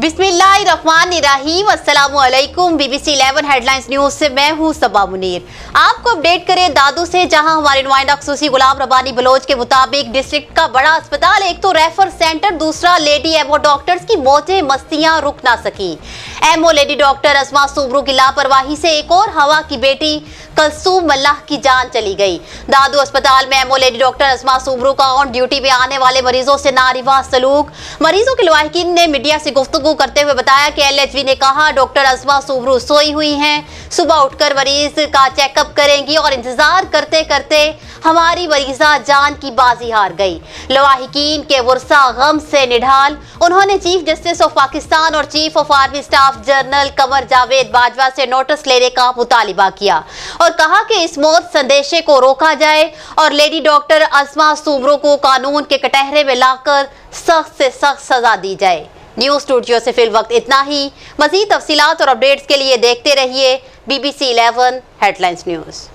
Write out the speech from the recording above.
बिस्मिल्लाहिर्रहमानिर्रहीम। अस्सलामुअलैकुम। BBC 11 headlines news से मैं हूं सबा मुनीर। आपको अपडेट करें दादू से, जहां हमारे नुमाइंदा खसूसी गुलाम रब्बानी बलोच के मुताबिक डिस्ट्रिक्ट का बड़ा अस्पताल, एक तो रेफर सेंटर, दूसरा लेडी एमओ डॉक्टर्स की मौजें मस्तियां रुक ना सकी। एमओ लेडी डॉक्टर अस्मा सुबरू की लापरवाही से एक और हवा की बेटी कलसूम मल्लाह की जान चली गई। दादू अस्पताल में एमओ लेडी डॉक्टर अस्मा सुबरू का ऑन ड्यूटी में आने वाले मरीजों से नारिवा सलूक। मरीजों के लवाहिकीन ने मीडिया से गुफ्तगू करते हुए बताया कि LHV ने कहा डॉक्टर अस्मा सुबरू सोई हुई हैं, सुबह उठकर मरीज का चेकअप करेंगी और इंतजार करते करते हमारी मरीजा जान की बाजी हार गई। लवाहिकीन के गुस्सा गम से निढाल उन्होंने चीफ जस्टिस ऑफ पाकिस्तान और chief of army staff general Qamar Javed Bajwa से नोटिस लेने का मुतालिबा किया और कहा कि इस मौत संदेशे को रोका जाए और लेडी डॉक्टर अस्मा सुबरू को कानून के कटहरे में लाकर सख्त से सख्त सजा दी जाए। न्यूज स्टूडियो से फिल वक्त इतना ही। मजीद तफसीलात और अपडेट्स के लिए देखते रहिए BBC 11 हेडलाइंस न्यूज।